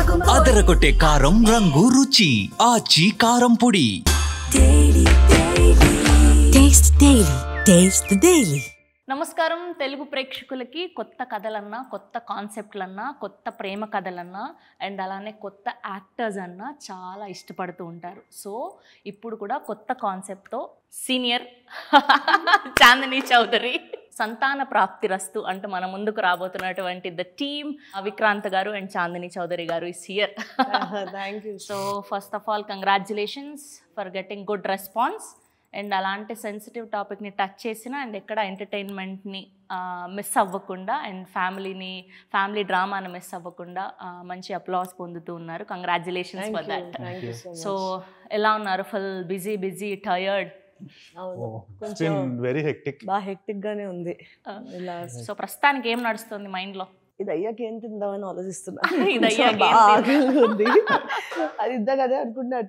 అదరగొట్టే కారం రంగు రుచి ఆచి కారం పొడి. నమస్కారం తెలుగు ప్రేక్షకులకి. కొత్త కథలన్నా, కొత్త కాన్సెప్ట్లన్నా, కొత్త ప్రేమ కథలన్నా అండ్ అలానే కొత్త యాక్టర్స్ అన్నా చాలా ఇష్టపడుతూ ఉంటారు. సో ఇప్పుడు కూడా కొత్త కాన్సెప్ట్తో సీనియర్ చాందిని చౌదరి సంతాన ప్రాప్తిరస్తు అంటూ మన ముందుకు రాబోతున్నటువంటి ద టీమ్ విక్రాంత్ గారు అండ్ చాందిని చౌదరి గారు is here. Thank you. So first of all congratulations for getting good response. And అలాంటి సెన్సిటివ్ టాపిక్ని టచ్ చేసిన అండ్ ఎక్కడ ఎంటర్టైన్మెంట్ని మిస్ అవ్వకుండా అండ్ ఫ్యామిలీ డ్రామాని మిస్ అవ్వకుండా మంచి అప్లాస్ పొందుతూ ఉన్నారు. Congratulations for that. సో ఎలా ఉన్నారు? Full busy tired? Very hectic. బాగా హెక్టిక్ గానే ఉంది. సో ప్రస్తుతానికి ఏం నడుస్తుంది మైండ్లో? ఇది అయ్యాక ఏం తిందామని ఆలోచిస్తున్నా. ఉంది అది ఇందాక అదే అనుకుంటున్నా.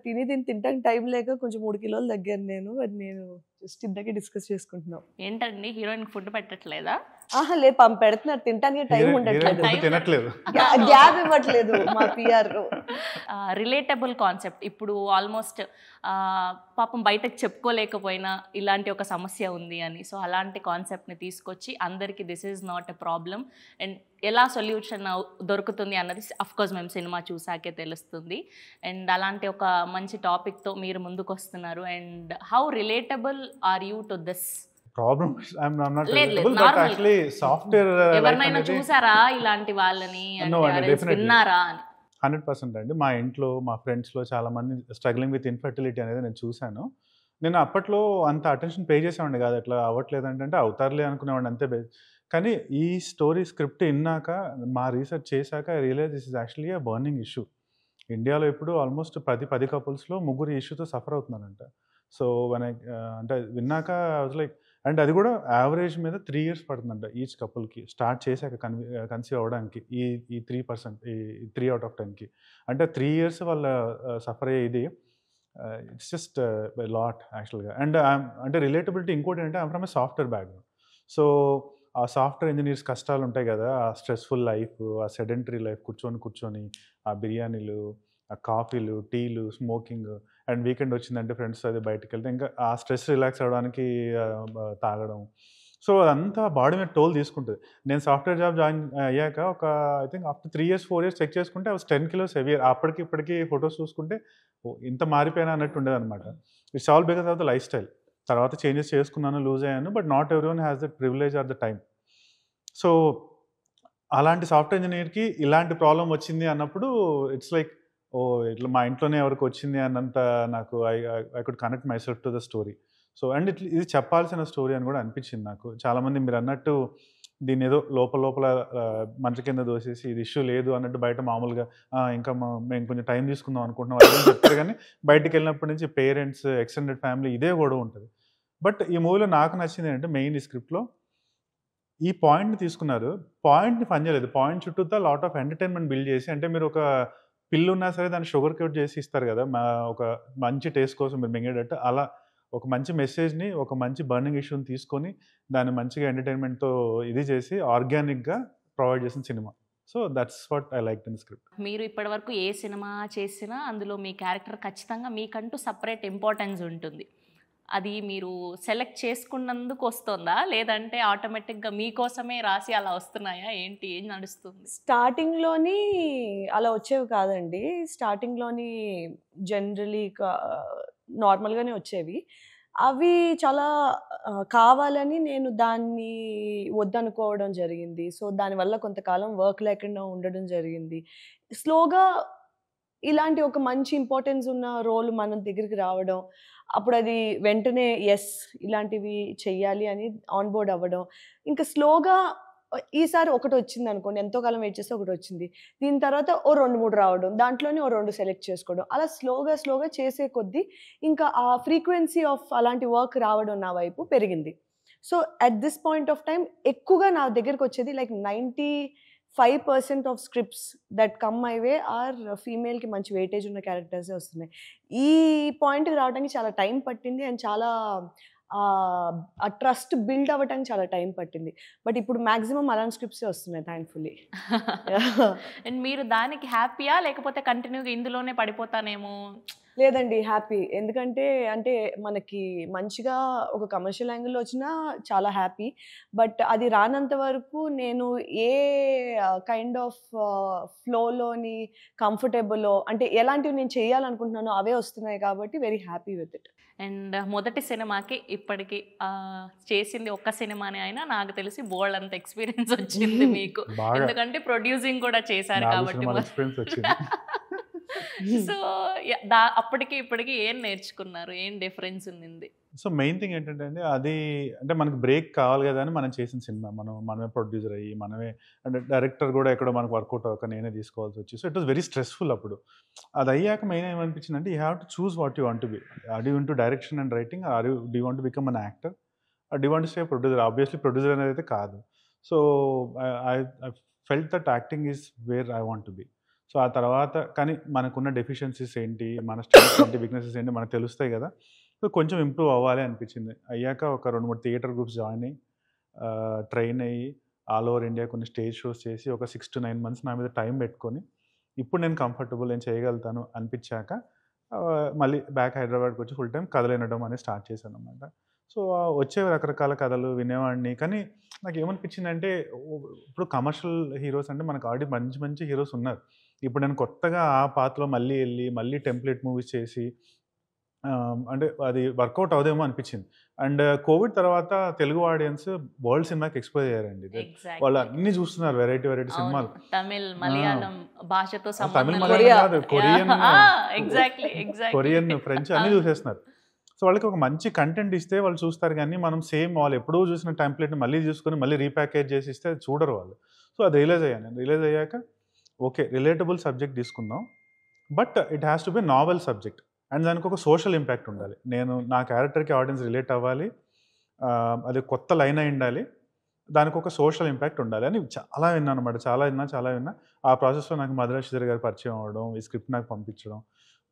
తింటానికి టైం లేక కొంచెం 3 కిలోలు తగ్గాను నేను. అది నేను జస్ట్ ఇందాకే డిస్కస్ చేసుకుంటున్నాం. ఏంటండి హీరోయిన్ ఫుడ్ పెట్టట్లేదా? లే పెడుతున్నారు, తినడానికి టైం ఉండట్లేదు, గ్యాప్ ఇవ్వట్లేదు మా పిఆర్. Relatable concept. ఇప్పుడు ఆల్మోస్ట్ పాపం బయటకు చెప్పుకోలేకపోయినా ఇలాంటి ఒక సమస్య ఉంది అని. సో అలాంటి కాన్సెప్ట్ని తీసుకొచ్చి అందరికీ this is not a problem and ఎలా సొల్యూషన్ దొరుకుతుంది అన్నది అఫ్కోర్స్ మేము సినిమా చూసాకే తెలుస్తుంది. అండ్ అలాంటి ఒక మంచి టాపిక్తో మీరు ముందుకు వస్తున్నారు. And how relatable are you to this problem? ఎవరినైనా చూసారా ఇలాంటి వాళ్ళని? విన్నారా? 100% అండి. మా ఇంట్లో మా ఫ్రెండ్స్లో చాలా మంది స్ట్రగ్లింగ్ విత్ ఇన్ఫర్టిలిటీ అనేది నేను చూశాను. నేను అప్పట్లో అంత అటెన్షన్ పే చేసేవాడిని కాదు. అట్లా అవ్వట్లేదు అంటే అవుతారులే అనుకునేవాడిని అంతే. కానీ ఈ స్టోరీ స్క్రిప్ట్ విన్నాక, మా రీసెర్చ్ చేశాక I realise this is actually a burning issue. ఇండియాలో ఇప్పుడు ఆల్మోస్ట్ 10 కపుల్స్లో 3 ఇష్యూతో సఫర్ అవుతున్నారంట. సో అంటే విన్నాక వాజ్ లైక్, అండ్ అది కూడా యావరేజ్ మీద 3 years పడుతుందంట ఈచ్ కపుల్కి స్టార్ట్ చేశాక కన్సీవ్ అవ్వడానికి. ఈ 3%, ఈ 3 out of 10కి అంటే 3 years వాళ్ళ సఫర్ అయ్యే ఇది. ఇట్స్ జస్ట్ లాట్ యాక్చువల్గా. అండ్ అంటే రిలేటబిలిటీ ఇంకోటి అంటే I'm from A software background. So ఆ సాఫ్ట్వేర్ ఇంజనీర్స్ కష్టాలు ఉంటాయి కదా, ఆ స్ట్రెస్ఫుల్ లైఫ్, ఆ సెడెంటరీ లైఫ్, కూర్చొని ఆ బిర్యానీలు, ఆ కాఫీలు, టీలు, స్మోకింగ్, అండ్ వీకెండ్ వచ్చిందంటే ఫ్రెండ్స్ అది బయటకు వెళ్తే ఇంకా ఆ స్ట్రెస్ రిలాక్స్ అవ్వడానికి తాగడం. సో అదంతా బాడీ మీద టోల్ తీసుకుంటుంది. నేను సాఫ్ట్వేర్ జాబ్ జాయిన్ అయ్యాక ఒక I think after 3 years 4 years check చేసుకుంటే I was 10 kilos heavier. అప్పటికి ఇప్పటికీ ఫొటోస్ చూసుకుంటే ఇంత మారిపోయినా అన్నట్టు ఉండేది అనమాట. It's all because of the lifestyle. తర్వాత చేంజెస్ చేసుకున్నాను, లూజ్ అయ్యాను, but not everyone has that privilege or the time. So అలాంటి సాఫ్ట్వేర్ ఇంజనీర్కి ఇలాంటి ప్రాబ్లం వచ్చింది అన్నప్పుడు ఇట్స్ లైక్, ఇట్లా మా ఇంట్లోనే ఎవరికి వచ్చింది అన్నంత నాకు I could connect my self to the story. So and ఇది చెప్పాల్సిన స్టోరీ అని కూడా అనిపించింది నాకు. చాలామంది మీరు అన్నట్టు దీన్ని ఏదో లోపల మంచ కింద దోసేసి ఇది ఇష్యూ లేదు అన్నట్టు బయట మామూలుగా ఇంకా మేము కొంచెం టైం తీసుకుందాం అనుకుంటున్నాం అని చెప్తారు. కానీ బయటకు వెళ్ళినప్పటి నుంచి పేరెంట్స్, ఎక్స్టెండెడ్ ఫ్యామిలీ ఇదే గొడవ ఉంటుంది. బట్ ఈ మూవీలో నాకు నచ్చింది ఏంటంటే మెయిన్ ఈ స్క్రిప్ట్లో ఈ పాయింట్ని తీసుకున్నారు. పాయింట్ని పని చేయలేదు, పాయింట్ చుట్టూతో లాట్ ఆఫ్ ఎంటర్టైన్మెంట్ బిల్డ్ చేసి, అంటే మీరు ఒక పిల్లు ఉన్నా సరే దాన్ని షుగర్ కోట్ చేసి ఇస్తారు కదా, ఒక మంచి టేస్ట్ కోసం మీరు మింగేటట్టు. అలా ఒక మంచి మెసేజ్ని, ఒక మంచి బర్నింగ్ ఇష్యూని తీసుకొని దాన్ని మంచిగా ఎంటర్టైన్మెంట్తో ఇది చేసి ఆర్గానిక్గా ప్రొవైడ్ చేసిన cinema. So that's what I like in script. మీరు ఇప్పటివరకు ఏ సినిమా చేసినా అందులో మీ క్యారెక్టర్ ఖచ్చితంగా మీకంటూ సపరేట్ ఇంపార్టెన్స్ ఉంటుంది. అది మీరు సెలెక్ట్ చేసుకున్నందుకు వస్తుందా, లేదంటే ఆటోమేటిక్గా మీకోసమే రాసి అలా వస్తున్నాయా? ఏం నడుస్తుంది? స్టార్టింగ్లోని అలా వచ్చేవి కాదండి. స్టార్టింగ్లోని జనరలీ నార్మల్గానే వచ్చేవి. అవి చాలా కావాలని నేను దాన్ని వద్దనుకోవడం జరిగింది. సో దానివల్ల కొంతకాలం వర్క్ లేకుండా ఉండడం జరిగింది. స్లోగా ఇలాంటి ఒక మంచి ఇంపార్టెన్స్ ఉన్న రోల్ మన దగ్గరికి రావడం, అప్పుడు అది వెంటనే ఇలాంటివి చెయ్యాలి అని ఆన్ బోర్డ్ అవ్వడం. ఇంకా స్లోగా ఈసారి ఒకటి వచ్చింది అనుకోండి, ఎంతో కాలం వెయిట్ చేస్తే ఒకటి వచ్చింది, దీని తర్వాత ఓ 2-3 రావడం, దాంట్లోనే ఓ 2 సెలెక్ట్ చేసుకోవడం, అలా స్లోగా చేసే కొద్దీ ఇంకా ఆ ఫ్రీక్వెన్సీ ఆఫ్ అలాంటి వర్క్ రావడం నా వైపు పెరిగింది. So at this point of time ఎక్కువగా నా దగ్గరకు వచ్చేది like 95% of scripts that come my way are ఫీమేల్కి మంచి వెయిటేజ్ ఉన్న క్యారెక్టర్సే వస్తున్నాయి. ఈ పాయింట్కి రావడానికి చాలా టైం పట్టింది అండ్ చాలా ఆ ట్రస్ట్ బిల్డ్ అవ్వటానికి చాలా టైం పట్టింది. బట్ ఇప్పుడు మాక్సిమం అలాంటి స్క్రిప్ట్సే వస్తున్నాయి థ్యాంక్ఫుల్లీ. అండ్ మీరు దానికి హ్యాపీయా లేకపోతే కంటిన్యూగా ఇందులోనే పడిపోతానేమో? లేదండి హ్యాపీ. ఎందుకంటే అంటే మనకి మంచిగా ఒక కమర్షియల్ యాంగిల్‌లో వచ్చినా చాలా హ్యాపీ. బట్ అది రానంత వరకు నేను ఏ కైండ్ ఆఫ్ ఫ్లోలోని కంఫర్టబులో అంటే ఎలాంటివి నేను చేయాలనుకుంటున్నానో అవే వస్తున్నాయి కాబట్టి very happy with it. And మొదటి సినిమాకి ఇప్పటికి చేసింది ఒక్క సినిమానే అయినా నాకు తెలిసి బోల్డ్ అంత ఎక్స్పీరియన్స్ వచ్చింది మీకు. బాగా ఎందుకంటే ప్రొడ్యూసింగ్ కూడా చేశారు 4 కాబట్టి. సినిమాల ఎక్స్‌పీరియన్స్ వచ్చింది. సో అప్పటికి ఇప్పటికి ఏం నేర్చుకున్నారు? ఏం డిఫరెన్స్ ఉంది? సో మెయిన్ థింగ్ ఏంటంటే అండి, అది అంటే మనకు బ్రేక్ కావాలి కదా అని మనం చేసిన సినిమా. మనమే ప్రొడ్యూసర్ అయ్యి, మనమే అంటే డైరెక్టర్ కూడా ఎక్కడో మనకు వర్కౌట్ అవ్వక నేనే తీసుకోవాల్సి వచ్చి. So it was very stressful అప్పుడు. అది అయ్యాక మెయిన్ ఏమనిపించింది అంటే, you have to choose what you want to be. Are you into direction and writing, or you do want to become an actor, or do want to stay producer. Obviously producer అనేది అయితే కాదు. So I felt that acting is where I want to be. So ఆ తర్వాత కానీ మనకున్న deficiencies ఏంటి, మన strengths ఏంటి, వీక్నెసెస్ ఏంటి మనకు తెలుస్తాయి కదా. సో కొంచెం ఇంప్రూవ్ అవ్వాలి అనిపించింది. అయ్యాక ఒక 2-3 థియేటర్ గ్రూప్స్ జాయిన్ అయ్యి, ట్రైన్ అయ్యి, ఆల్ ఓవర్ ఇండియా కొన్ని స్టేజ్ షోస్ చేసి ఒక 6 to 9 months నా మీద టైం పెట్టుకొని, ఇప్పుడు నేను కంఫర్టబుల్, నేను చేయగలుగుతాను అనిపించాక మళ్ళీ బ్యాక్ హైదరాబాద్కి వచ్చి ఫుల్ టైం కథలు వినడం అనేది స్టార్ట్ చేశాను అనమాట. సో వచ్చేవి రకరకాల కథలు వినేవాడిని. కానీ నాకు ఏమనిపించిందంటే, ఇప్పుడు కమర్షియల్ హీరోస్ అంటే మనకు ఆల్రెడీ మంచి మంచి హీరోస్ ఉన్నారు. ఇప్పుడు నేను కొత్తగా ఆ పాత్రలో మళ్ళీ వెళ్ళి మళ్ళీ టెంప్లెట్ మూవీస్ చేసి అంటే అది వర్కౌట్ అవుదేమో అనిపించింది. అండ్ కోవిడ్ తర్వాత తెలుగు ఆడియన్స్ వరల్డ్ సినిమాకి ఎక్స్పోజ్ అయ్యారండి. వాళ్ళు అన్ని చూస్తున్నారు, వెరైటీ వెరైటీ సినిమాలు. తమిళ్, మలయాళం భాషతో తమిళ్, మలయాళం కాదు, కొరియన్, ఫ్రెంచ్ అన్ని చూసేస్తున్నారు. సో వాళ్ళకి ఒక మంచి కంటెంట్ ఇస్తే వాళ్ళు చూస్తారు. కానీ మనం సేమ్ వాళ్ళు ఎప్పుడూ చూసిన టెంప్లెట్ని మళ్ళీ చూసుకొని మళ్ళీ రీప్యాకేజ్ చేసి ఇస్తే చూడరు వాళ్ళు. సో అది రియలైజ్ అయ్యాను. నేను రియలైజ్ అయ్యాక ఓకే, రిలేటబుల్ సబ్జెక్ట్ తీసుకుందాం, but it has to be novel subject and దానికి ఒక సోషల్ ఇంపాక్ట్ ఉండాలి. నా క్యారెక్టర్కి ఆడియన్స్ రిలేట్ అవ్వాలి, అది కొత్త లైన్ అయి ఉండాలి, దానికి ఒక సోషల్ ఇంపాక్ట్ ఉండాలి అని చాలా విన్నాను అనమాట. చాలా విన్నా. ఆ ప్రాసెస్లో నాకు మధురా శ్రీధర్ గారు పరిచయం అవ్వడం, ఈ స్క్రిప్ట్ నాకు పంపించడం,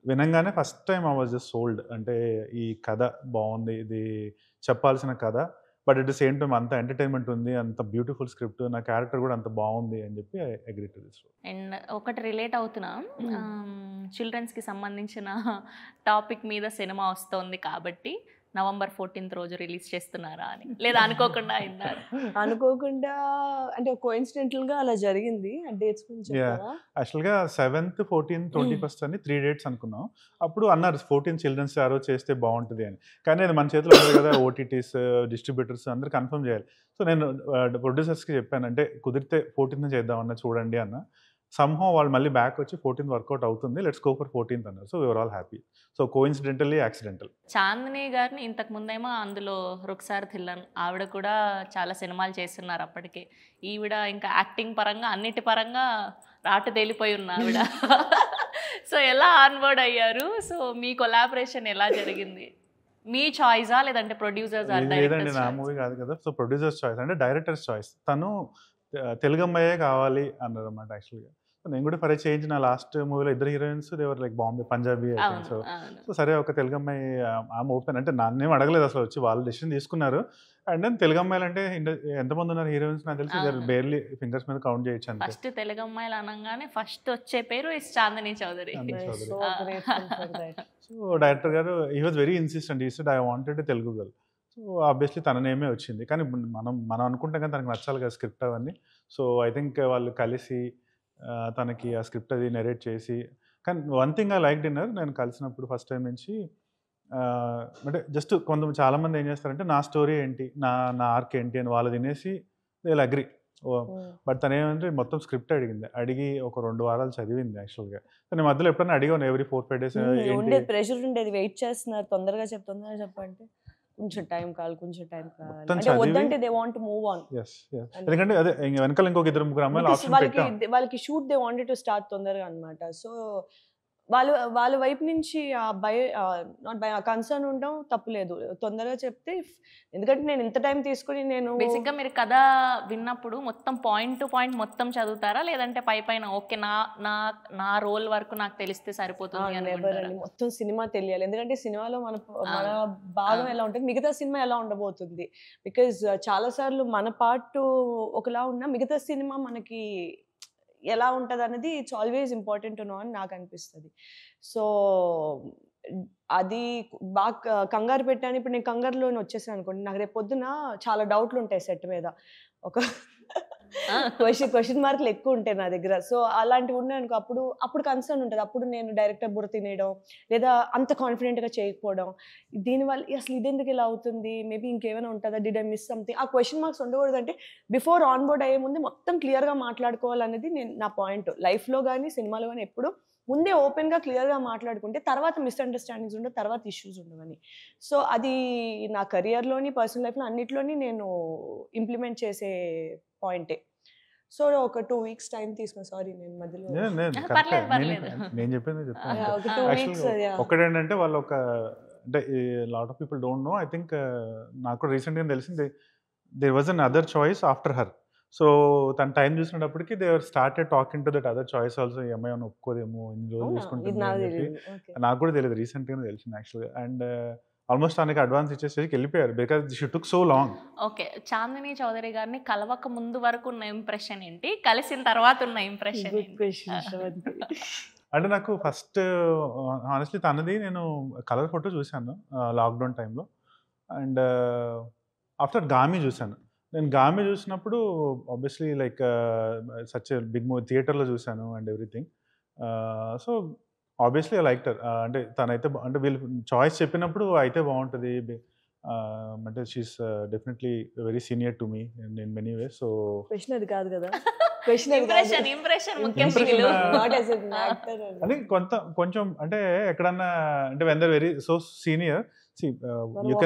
వినంగానే first time I was just sold. అంటే ఈ కథ బాగుంది, ఇది చెప్పాల్సిన కథ, but at the same time అంత ఎంటర్టైన్మెంట్ ఉంది, అంత బ్యూటిఫుల్ స్క్రిప్ట్, నా క్యారెక్టర్ కూడా అంత బాగుంది అని చెప్పి I agree to this. And ఒకటి రిలేట్ అవుతున్నా, చిల్డ్రన్స్కి సంబంధించిన టాపిక్ మీద సినిమా వస్తుంది కాబట్టి November 14th రోజు రిలీజ్ చేస్తున్నారా అని, లేదా అనుకోకుండా అయిందారు? అనుకోకుండా అంటే కోఇన్సిడెంటల్గా అలా జరిగింది. డేట్స్ గురించి చెప్తారా? యాక్చువల్గా 7th, 14th, 21st అని 3 dates అనుకున్నాం. అప్పుడు అన్నారు 14 చిల్డ్రన్స్ ఆ రోజు చేస్తే బాగుంటుంది అని. కానీ అది మన చేతిలో ఉంది కదా, ఓటీటీస్, డిస్ట్రిబ్యూటర్స్ అందరూ కన్ఫర్మ్ చేయాలి. సో నేను ప్రొడ్యూసర్స్కి చెప్పాను, అంటే కుదిరితే 14th చేద్దామన్నా చూడండి అన్న. సమ్హౌ వాళ్ళు మళ్ళీ బ్యాక్ వచ్చి 14th వర్కౌట్ అవుతుంది, లెట్స్ గో ఫర్ 14th అన్నారు. So we are all happy. So coincidentally accidental. Chandini గారిని ఇంతకు ముందేమో అందులో రుక్సార్ థిల్లన్, ఆవిడ కూడా చాలా సినిమాలు చేస్తున్నారు అప్పటికే. ఈవిడ ఇంకా యాక్టింగ్ పరంగా అన్నిటి పరంగా రాటు తేలిపోయి ఉన్న ఆవిడ. సో ఎలా ఆన్వర్డ్ అయ్యారు? సో మీ కొలాబరేషన్ ఎలా జరిగింది? మీ చాయిసా లేదంటే ప్రొడ్యూసర్స్? లేదండి, నా మూవీ కాదు కదా. సో ప్రొడ్యూసర్స్ చాయిస్ అంటే డైరెక్టర్స్ చాయిస్. తను తెలుగు అమ్మాయే కావాలి అన్నారు అన్నమాట. యాక్చువల్గా నేను కూడా ఫర్ చేంజ్ నా లాస్ట్ మూవీలో 2 హీరోయిన్స్ దేవర్ లైక్ బాంబే పంజాబీ. సో సరే ఒక తెలుగు అమ్మాయి ఆమె ఓపెన్ అంటే నన్నేం అడగలేదు అసలు, వచ్చి వాళ్ళు డెసిషన్ తీసుకున్నారు. అండ్ దెన్ తెలుగు అమ్మాయిలు అంటే ఎంతమంది ఉన్నారు హీరోయిన్స్ నాకు తెలిసి బేర్లీ ఫింగర్స్ మీద కౌంట్ చేయొచ్చు అంతే. ఫస్ట్ తెలుగు అమ్మాయిలు అనగానే ఫస్ట్ వచ్చే పేరు is Chandini Chowdary. So director గారు he was very insistent. He said I wanted Telugu girl. So obviously తన నేమే వచ్చింది. కానీ మనం అనుకుంటాం కానీ తనకు నచ్చాలి కదా స్క్రిప్ట్ అవన్నీ. సో ఐ థింక్ వాళ్ళు కలిసి తనకి ఆ స్క్రిప్ట్ అది నెరేట్ చేసి, కానీ one thing I like dinner, నేను కలిసినప్పుడు ఫస్ట్ టైం నుంచి అంటే జస్ట్ చాలామంది ఏం చేస్తారంటే నా స్టోరీ ఏంటి, నా ఆర్క్ ఏంటి అని వాళ్ళు తినేసి దే విల్ అగ్రీ. బట్ తను ఏమంటే మొత్తం స్క్రిప్ట్ అడిగి ఒక 2 వారాలు చదివింది యాక్చువల్గా. తన మధ్యలో ఎప్పుడైనా అడిగాను ఎవ్రీ 4-5 days. ప్రెషర్ ఉండేది, వెయిట్ చేస్తున్నారు, తొందరగా చెప్పంటే కొంచెం టైం కావాలి అంటే వద్దంటే they want to move on. ఎందుకంటే అదే వెనకాల ఇంకొక 2-3 అమ్మాయిలు ఆప్షన్ పెట్టాం వాళ్ళకి shoot they wanted to start తొందరగా అన్నమాట. సో వాళ్ళ వైపు నుంచి ఆ నాట్ భయం, ఆ కన్సర్న్ ఉండడం తప్పులేదు. తొందరగా చెప్తే ఎందుకంటే నేను ఇంత టైం తీసుకొని నేను బేసిక్గా మీరు కథ విన్నప్పుడు మొత్తం పాయింట్ టు పాయింట్ మొత్తం చదువుతారా, లేదంటే పైన ఓకే నా నా నా రోల్ వరకు నాకు తెలిస్తే సరిపోతుంది నెవర్ అనుకుంటారా? అండి, మొత్తం సినిమా తెలియాలి. ఎందుకంటే సినిమాలో మన భాగం ఎలా ఉంటుంది, మిగతా సినిమా ఎలా ఉండబోతుంది. బికాజ్ చాలా సార్లు మన పార్ట్ ఒకలా ఉన్నా మిగతా సినిమా మనకి ఎలా ఉంటుంది అనేది it's always important to know అని నాకు అనిపిస్తుంది. సో అది బాగా కంగారు పెట్టాను. ఇప్పుడు నేను కంగారులోనే వచ్చేసాను అనుకోండి, నాకు రేపు పొద్దున చాలా డౌట్లు ఉంటాయి సెట్ మీద. ఒక క్వశ్చన్ మార్కులు ఎక్కువ ఉంటాయి నా దగ్గర. సో అలాంటివి ఉన్నాయనుకో, అప్పుడు కన్సర్న్ ఉంటుంది. అప్పుడు నేను డైరెక్టర్ బుర్ర తినేయడం, లేదా అంత కాన్ఫిడెంట్గా చేయకపోవడం, దీనివల్ల అసలు ఇదెందుకు ఇలా అవుతుంది, మేబీ ఇంకేమైనా ఉంటుందా, డిడ్ ఐ మిస్ సంథింగ్, ఆ క్వశ్చన్ మార్క్స్ ఉండకూడదు. అంటే బిఫోర్ ఆన్ బోర్డ్ అయ్యే ముందు మొత్తం క్లియర్గా మాట్లాడుకోవాలనేది నా పాయింట్. లైఫ్లో కానీ సినిమాలో కానీ ఎప్పుడు ముందే ఓపెన్గా క్లియర్గా మాట్లాడుకుంటే తర్వాత మిస్అండర్స్టాండింగ్స్ ఉండవు, తర్వాత ఇష్యూస్ ఉండవని. సో అది నా కెరియర్లోని పర్సనల్ లైఫ్లో అన్నిట్లోని నేను ఇంప్లిమెంట్ చేసే పాయింటే. సో ఒక 2 weeks టైం తీసుకుని, సారీ నేను మధ్యలో పర్లేదు. నేను చెప్పింది చెప్తాను. ఒక 2 weeks ఒకటేంటంటే వాళ్ళు అంటే lot of people don't know. I think నాకు రీసెంట్గా తెలిసింది there was another choice after her. So తన టైం చూసినప్పటికీ they started talking to that other choice also. ఈ అమ్మాయి ఏమైనా ఒప్పుకోదేమో, ఇన్ని రోజులు తీసుకుంటుంది అని చెప్పి. నాకు కూడా తెలియదు, రీసెంట్గానే తెలిసింది యాక్చువల్గా. అండ్ ఆల్మోస్ట్ తనకి అడ్వాన్స్ ఇచ్చేసరికి వెళ్ళిపోయారు, because she took so long. Okay, Chandini Chowdary గారిని కలవక ముందు వరకు ఉన్న ఇంప్రెషన్ ఏంటి, కలిసిన తర్వాత ఉన్న ఇంప్రెషన్ అంటే నాకు ఫస్ట్ హానెస్ట్లీ తనది నేను కలర్ ఫోటో చూశాను లాక్డౌన్ టైంలో. అండ్ ఆఫ్టర్ గామి చూశాను. నేను గామి చూసినప్పుడు obviously like such big movie థియేటర్లో చూశాను and everything. So obviously I liked her. అంటే తనైతే అంటే వీళ్ళు చాయిస్ చెప్పినప్పుడు అయితే బాగుంటుంది. అంటే she's definitely very senior to me in many ways. So question అది కాదు కదా, అని కొంచెం అంటే ఎక్కడన్నా అంటే when they're very so senior, you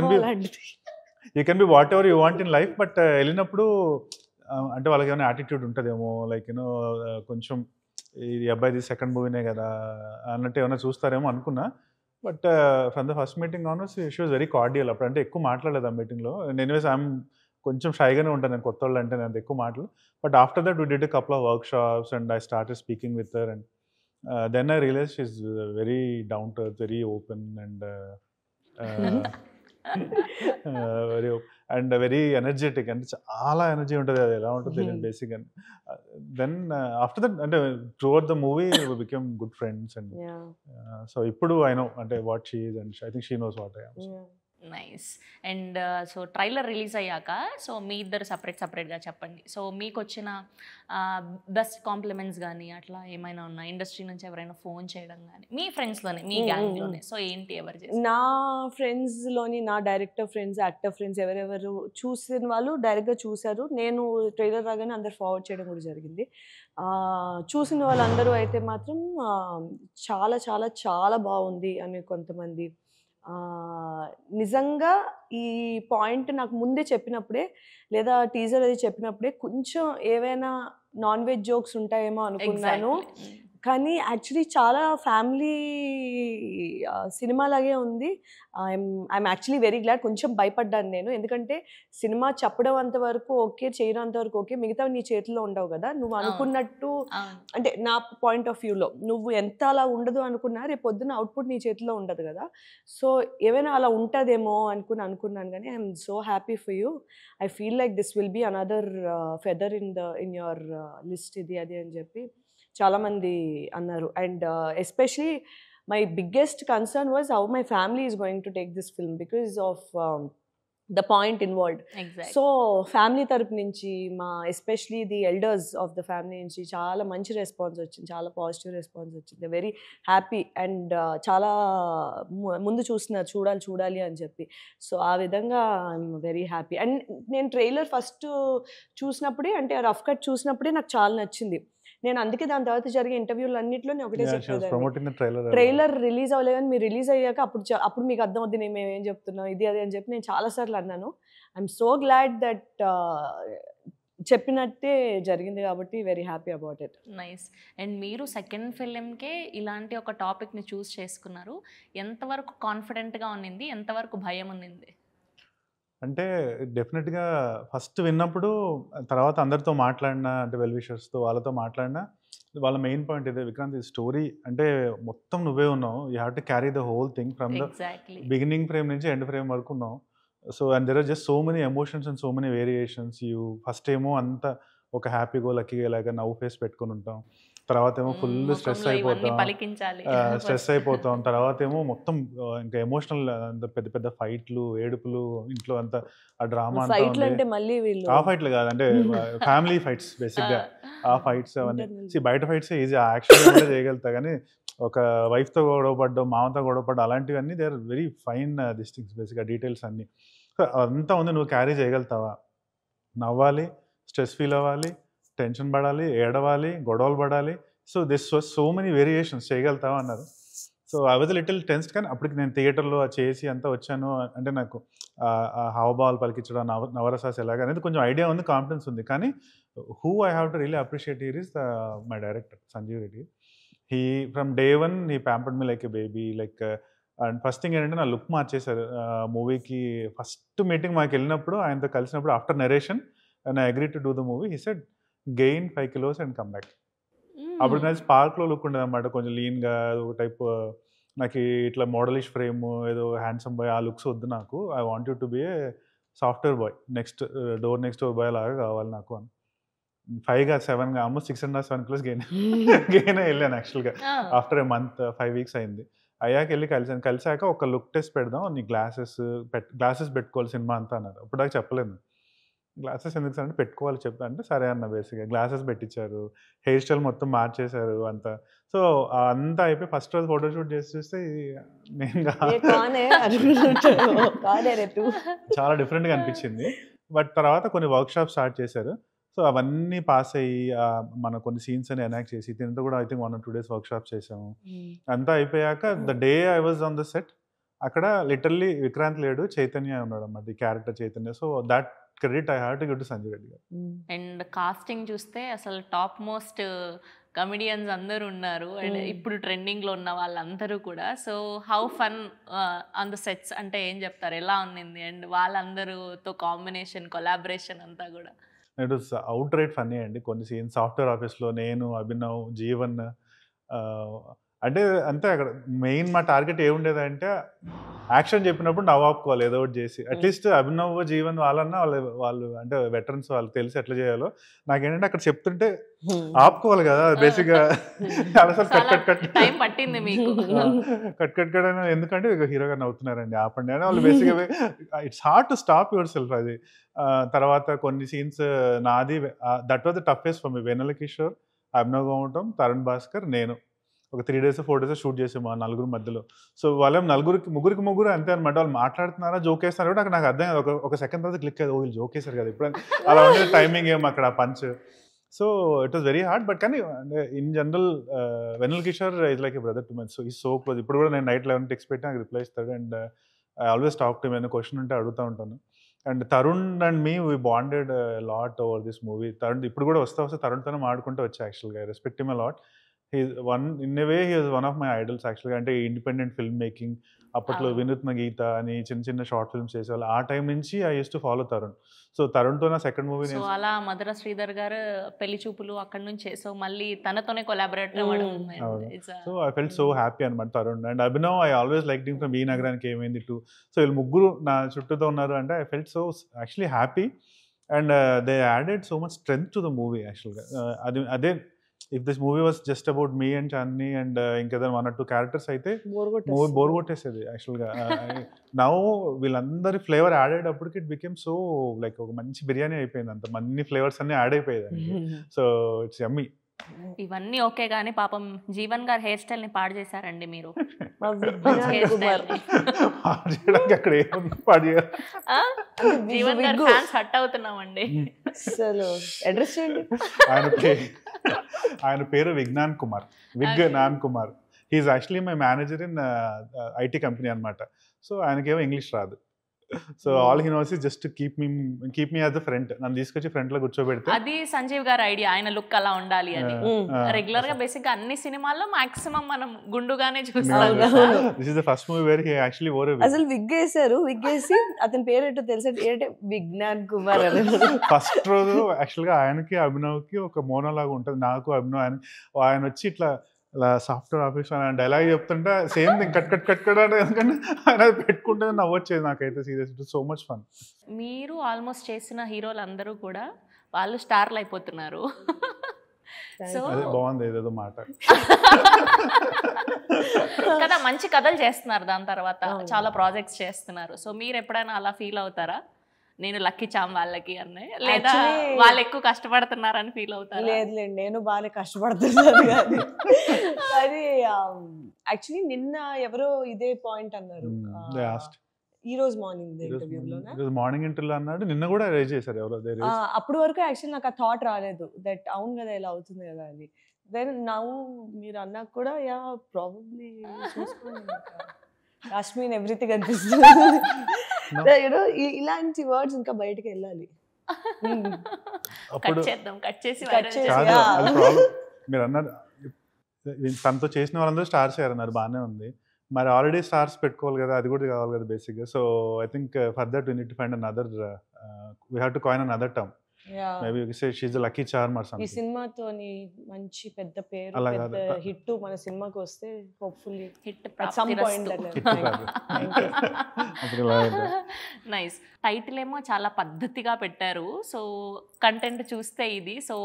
can be whatever you want in life. But వెళ్ళినప్పుడు అంటే వాళ్ళకి ఏమైనా యాటిట్యూడ్ ఉంటుందేమో, లైక్ యూనో కొంచెం ఈ అబ్బాయిది సెకండ్ మూవీనే కదా అన్నట్టు ఏమైనా చూస్తారేమో అనుకున్నా. But from the first meeting onwards she was very cordial. అప్పుడు అంటే ఎక్కువ మాట్లాడలేదు ఆ మీటింగ్లో. ఎనీవేస్ ఐఎమ్ కొంచెం షైగానే ఉంటాను నేను, కొత్త వాళ్ళు అంటే నేను ఎక్కువ మాటలు. But after that we did a couple of workshops and I started speaking with her. And then I realise she is very down to earth, very open and very and very energetic. అంటే చాలా energy ఉంటుంది, అది ఎలా ఉంటుంది తెలియదు basic. And then after that అంటే throughout the movie we become good friends. And so ఇప్పుడు I know అంటే what she is and I think she knows what I am. Nice. And so trailer release అయ్యాక so మీ ఇద్దరు సపరేట్గా చెప్పండి. So మీకు వచ్చిన best compliments కానీ అట్లా ఏమైనా ఉన్నా, ఇండస్ట్రీ నుంచి ఎవరైనా ఫోన్ చేయడం కానీ, మీ ఫ్రెండ్స్లోనే, మీ గ్యాంగ్లోనే, సో ఏంటి ఎవరు చేస్తారు? నా ఫ్రెండ్స్లోని నా డైరెక్టర్ ఫ్రెండ్స్, యాక్టర్ ఫ్రెండ్స్ ఎవరెవరు చూసిన వాళ్ళు డైరెక్ట్గా చూశారు. నేను ట్రైలర్ రాగానే అందరు ఫార్వర్డ్ చేయడం కూడా జరిగింది. చూసిన వాళ్ళందరూ అయితే మాత్రం చాలా చాలా చాలా బాగుంది అని కొంతమంది. నిజంగా ఈ పాయింట్ నాకు ముందే చెప్పినప్పుడే, లేదా టీజర్ అది చెప్పినప్పుడే కొంచెం ఏవైనా నాన్ వెజ్ జోక్స్ ఉంటాయేమో అనుకున్నాను. కానీ యాక్చువల్లీ చాలా ఫ్యామిలీ సినిమా లాగే ఉంది. I'm actually very glad. కొంచెం భయపడ్డాను నేను, ఎందుకంటే సినిమా చెప్పడం అంతవరకు ఓకే, చేయడం అంతవరకు ఓకే, మిగతా నీ చేతిలో ఉండవు కదా. నువ్వు అనుకున్నట్టు అంటే నా పాయింట్ ఆఫ్ వ్యూలో నువ్వు ఎంత అలా ఉండదు అనుకున్నా, రేపు పొద్దున్న అవుట్పుట్ నీ చేతిలో ఉండదు కదా. సో ఏమైనా అలా ఉంటుందేమో అనుకున్నాను. కానీ I'm so happy for you. I feel like this will be another feather in your list ఇది అది అని చెప్పి చాలామంది అన్నారు. And especially my biggest concern was how my family is going to take this film because of the point involved. So family తరపు నుంచి especially the elders of the family నుంచి చాలా మంచి రెస్పాన్స్ వచ్చింది, చాలా పాజిటివ్ రెస్పాన్స్ వచ్చింది. Very happy and చాలా ముందు చూడాలి అని చెప్పి. సో ఆ విధంగా ఐఎమ్ వెరీ హ్యాపీ. అండ్ నేను ట్రైలర్ ఫస్ట్ చూసినప్పుడే, అంటే రఫ్ కట్ చూసినప్పుడే నాకు చాలా నచ్చింది. నేను అందుకే దాని తర్వాత జరిగే ఇంటర్వ్యూలు అన్నింటిలో నేను ఒకటే చెప్పేదాన్ని, ట్రైలర్ రిలీజ్ అవ్వలేదని మీరు రిలీజ్ అయ్యాక అప్పుడు మీకు అర్థం అవుతుంది మేము ఏం చెప్తున్నాం ఇది అది అని చెప్పి నేను చాలాసార్లు అన్నాను. ఐఎమ్ సో గ్లాడ్ దట్ చెప్పినట్టే జరిగింది కాబట్టి very happy about it. Nice. And మీరు సెకండ్ ఫిలింకే ఇలాంటి ఒక టాపిక్ని చూస్ చేసుకున్నారు. ఎంతవరకు కాన్ఫిడెంట్గా ఉన్నింది, ఎంతవరకు భయం ఉన్నింది? అంటే డెఫినెట్గా ఫస్ట్ విన్నప్పుడు తర్వాత అందరితో మాట్లాడినా, అంటే వెల్ విషర్స్తో వాళ్ళతో మాట్లాడినా వాళ్ళ మెయిన్ పాయింట్ ఇదే, విక్రాంత్ ఈ స్టోరీ అంటే మొత్తం నువ్వే ఉన్నావు, you have to carry the whole thing from the exactly. Beginning frame నుంచి ఎండ్ ఫ్రేమ్ వరకు ఉన్నావు. So and there are just so many emotions and so many variations. You first ఏమో అంతా ఒక హ్యాపీగో లక్కీగా ఇలాగా నవ్వు ఫేస్ పెట్టుకుని ఉంటాం, తర్వాత ఏమో ఫుల్ స్ట్రెస్ అయిపోతాం, పలికించాలి. స్ట్రెస్ అయిపోతాం, తర్వాత ఏమో మొత్తం ఇంకా ఎమోషనల్ అంత పెద్ద పెద్ద ఫైట్లు, ఏడుపులు, ఇంట్లో అంతా ఆ డ్రామా అంతా ఫైట్లు ఉంది. అంటే మళ్ళీ వీళ్ళు ఆ ఫైట్లు కాదు, అంటే ఫ్యామిలీ ఫైట్స్ బేసిక్గా. ఆ ఫైట్స్ అవన్నీ బయట ఫైట్స్ ఈజీ యాక్షన్ చేయగలుగుతా, కానీ ఒక వైఫ్తో గొడవపడ్డం, మామతో గొడవపడ్డం అలాంటివన్నీ they are very fine things బేసిక్గా, డీటెయిల్స్ అన్నీ. సో అంతా ఉంది, నువ్వు క్యారీ చేయగలుగుతావా? నవ్వాలి, స్ట్రెస్ ఫీల్ అవ్వాలి, టెన్షన్ పడాలి, ఏడవాలి, గొడవలు పడాలి. So this was so many variations చేయగలుగుతావా అన్నారు. So I was little tensed, కానీ అప్పటికి నేను థియేటర్లో చేసి అంతా వచ్చాను అంటే నాకు హావభావాలు పలికించడం, నవరసాస్ ఎలాగ అనేది కొంచెం ఐడియా ఉంది, కాన్ఫిడెన్స్ ఉంది. కానీ who I have to really appreciate here is my director Sanjeev Reddy. He from day one he pampered me like a baby. Like and first thing ఏంటంటే నా లుక్ మార్చేశారు మూవీకి. ఫస్ట్ మీటింగ్ మాకు వెళ్ళినప్పుడు ఆయనతో కలిసినప్పుడు after narration and I agree to do the movie, he said gain 5 kilos and come back. అప్పుడు నాకు స్పార్క్లో లుక్ ఉండేది అనమాట, కొంచెం లీన్గా ఒక టైప్. నాకు ఇట్లా మోడలిష్ ఫ్రేమ్, ఏదో హ్యాండ్సమ్ బాయ్ ఆ లుక్స్ వద్దు నాకు. I want you to be a software boy, next door boy లాగా కావాలి నాకు అని. 5 7 ఆల్మోస్ట్ 6.5 kilos గెయిన్ వెళ్ళాను యాక్చువల్గా. ఆఫ్టర్ ఏ మంత్ 5 weeks అయింది. అయ్యాక వెళ్ళి కలిసాక ఒక లుక్ టెస్ట్ పెడదాం, నీ గ్లాసెస్ పెట్టుకోవాలి సినిమా అంతా అన్నారు. అప్పుడు దాకా చెప్పలేదు. గ్లాసెస్ ఎందుకు సార్ అంటే పెట్టుకోవాలి చెప్తా అంటే సరే అన్న. బేసిక్గా గ్లాసెస్ పెట్టించారు, హెయిర్ స్టైల్ మొత్తం మార్చేశారు అంతా. సో అంతా అయిపోయి ఫస్ట్ రోజు ఫోటోషూట్ చేసి చూస్తే నేను చాలా డిఫరెంట్గా అనిపించింది. బట్ తర్వాత కొన్ని వర్క్షాప్ స్టార్ట్ చేశారు. సో అవన్నీ పాస్ అయ్యి మన కొన్ని సీన్స్ అని ఎనాక్ట్ చేసి దీంతో కూడా I think 1 or 2 days workshop చేసాము. అంతా అయిపోయాక the day I was on the set, అక్కడ లిటరల్లీ విక్రాంత్ లేడు, చైతన్య ఉన్నాడు అన్నమాట, ఈ character Chaitanya. So that credit I have to give to Sanjay Reddy garu. And casting చూస్తే అసలు టాప్ మోస్ట్ కమెడియన్స్ అందరూ ఉన్నారు, అండ్ ఇప్పుడు ట్రెండింగ్లో ఉన్న వాళ్ళందరూ కూడా. So how fun on the sets అంటే ఏం చెప్తారు, ఎలా ఉన్నింది? అండ్ వాళ్ళందరూతో కాంబినేషన్, కొలాబరేషన్ అంతా కూడా it was out right funny అండి. కొన్ని సీన్స్ సాఫ్ట్వేర్ ఆఫీస్లో నేను, అభినవ్, జీవన్, అంటే అంతే. అక్కడ మెయిన్ మా టార్గెట్ ఏముండేదంటే యాక్షన్ చెప్పినప్పుడు నవ్వాపుకోవాలి ఏదో ఒకటి చేసి. అట్లీస్ట్ అభినవ్, జీవన్ వాళ్ళన్నా వాళ్ళు అంటే వెటరన్స్, వాళ్ళు తెలిసి ఎట్లా చేయాలో. నాకేంటంటే అక్కడ చెప్తుంటే ఆపుకోవాలి కదా బేసిక్గా. కట్ టైం పట్టింది మీకు. కట్ ఎందుకంటే హీరో గారు నవ్వుతున్నారండి, ఆపండి అని వాళ్ళు బేసిక్గా. It's hard to stop yourself అది. తర్వాత కొన్ని సీన్స్ నాది, that was the toughest for me. Vennela Kishore, Abhinav Gautam, Tarun Bhaskar, నేను ఒక 3 days 4 days షూట్ చేసాము ఆ నలుగురు మధ్యలో. సో వాళ్ళేం ముగ్గురికి అంతే అనమాట. వాళ్ళు మాట్లాడుతున్నారా, జోక్ వేస్తున్నారా కూడా నాకు అర్థం కాదు. ఒక సెకండ్ తర్వాత క్లిక్ అయ్యేది, వీళ్ళు జోక్ వేసారు కదా ఇప్పుడు అలా ఉండేది. టైమింగ్ ఏమో అక్కడ punch. So it was very hard. But కానీ in general Vennela Kishore is like a brother to my. So ఈ సో క్లోజ్. ఇప్పుడు కూడా నేను నైట్ 11 టెక్స్ట్ పెట్టి నాకు రిప్లై ఇస్తాడు. And I always talk to him, ఏమైనా క్వశ్చన్ ఉంటే అడుగుతూ ఉంటాను. And Tarun and me we bonded lot over this movie. Tarun ఇప్పుడు కూడా వస్తే తరుణ్తోనే ఆడుకుంటూ వచ్చా యాక్చువల్గా. I respect him a lot. In a way he was one of my idols యాక్చువల్గా. అంటే ఇండిపెండెంట్ ఫిల్మ్ మేకింగ్ అప్పట్లో వినూత్న గీత అని చిన్న షార్ట్ ఫిల్మ్స్ చేసేవాళ్ళు. ఆ టైం నుంచి I use to follow Tarun. So తరుణ్తో నా సెకండ్ మూవీ. సో అలా మధుర శ్రీధర్ గారు పెళ్లి చూపులు అక్కడ నుంచి, సో మళ్ళీ తనతోనే కొలాబరేట్ అవ్వడం. So I felt so happy అనమాట Tarun. And Abhinav I always like him from Ee Nagaraniki ఏమైంది టు. సో వీళ్ళు ముగ్గురు నా చుట్టూతో ఉన్నారు అంటే I felt so actually happy. And they added so much strength to the movie యాక్చువల్గా. అదే if this movie was just about me and Chandini and ఇంకేదైనా 1 or 2 క్యారెక్టర్స్ అయితే మూవీ బోర్ కొట్టేసేది యాక్చువల్గా. నౌ వీళ్ళందరి ఫ్లేవర్ యాడ్ అయ్యేటప్పటికి ఇట్ బికేమ్ సో లైక్ ఒక మంచి బిర్యానీ అయిపోయింది. అంత అన్ని ఫ్లేవర్స్ అన్ని యాడ్ అయిపోయేది. సో ఇట్స్ యమ్మీ. ఇవన్నీ ఓకే కానీ పాపం జీవన్ గారు హెయిర్ స్టైల్ ని పాడు చేశారండి మీరు. అక్కడ పాడు చేయాలి. జీవన్ గారు ఫ్యాన్స్ హట్ అవుతున్నామండి. అడ్రస్ చేయండి. ఆయన పేరు Vignan Kumar, Vignan Kumar. He's actually my manager in IT company అనమాట. సో ఆయనకేమో ఇంగ్లీష్ రాదు. So all he knows is just keep me as the front, నన్ను తీసుకొచ్చి ఫ్రంట్ లో కూర్చోబెడితే. అది సంజీవ్ గారి ఐడియా, ఆయన లుక్ అలా ఉండాలి అని. రెగ్యులర్ గా బేసిక్ గా అన్ని సినిమాల్లో మాక్సిమం మనం గుండుగానే చూస్తాం. This is the first movie where he actually wore a wig. అసలు విగ్ వేసారు, విగ్ వేసి అతని పేరు ఏంటో తెలుసా, ఏంటంటే విజ్ఞాన్ కుమార్ అని. ఫస్ట్ రోజు యాక్చువల్ గా ఆయనకి అభినవ్కి ఒక మోనోలాగా ఉంటుంది, నాకు అభినవ్ ఆయన వచ్చి ఇట్లా సాఫ్ట్వేర్ ఆఫీస్ అని డైలాగ్ చెప్తుంటే same thing cut cut cut cut అంటే ఎందుకంటే ఆయన పెట్టుకుంటే నవ్వొచ్చేది నాకైతే. Serious, it so much fun. మీరు ఆల్మోస్ట్ చేసిన హీరోలు అందరూ కూడా వాళ్ళు స్టార్లు అయిపోతున్నారు. సో అదే బాగుంది ఏదేదో మాట కదా, మంచి కథలు చేస్తున్నారు, దాని తర్వాత చాలా ప్రాజెక్ట్స్ చేస్తున్నారు. సో మీరు ఎప్పుడైనా అలా ఫీల్ అవుతారా, నేను లక్కీ చామ్ వాళ్ళకి అనే, లేదా వాళ్ళు ఎక్కువ కష్టపడుతున్నారని ఫీల్ అవుతారు? లేదులేండి, నేను బాగానే కష్టపడుతున్నాను. కానీ యాక్చువల్లీ నిన్న ఎవరో ఇదే పాయింట్ అన్నారు ఈ రోజు మార్నింగ్ ఇంటర్వ్యూలో అన్నాడు, నిన్న కూడా రైజ్ చేశారు ఎవరో. అప్పటి వరకు యాక్చువల్లీ నాకు ఆ థాట్ రాలేదు దట్ అవును కదా ఇలా అవుతుంది కదా అని. దెన్ నౌ మీరు అన్నాక కూడా యా ప్రాబబ్లీ చూసుకోండి, కాశ్మీర్ ఎవ్రీథింగ్ అనిపిస్తుంది. ఇలాంటి వర్డ్స్ ఇంకా బయటకు వెళ్ళాలి. కట్ చేసి మీరు అన్నారు తనతో చేసిన వాళ్ళందరూ స్టార్స్ అయ్యారన్నారు, బాగానే ఉంది. మరి ఆల్రెడీ స్టార్స్ పెట్టుకోవాలి కదా, అది కూడా కావాలి కదా బేసిక్గా. So I think for that we need to find another, we have to coin another term. Maybe you can say she is the lucky charm or something. ఈ సినిమాతోని మంచి పెద్ద పేరు, పెద్ద హిట్ మన సినిమాకి వస్తే hopefully hit at some point. Nice. Title ఏమో చాలా పద్ధతిగా పెట్టారు, సో కంటెంట్ చూస్తే ఇది. సో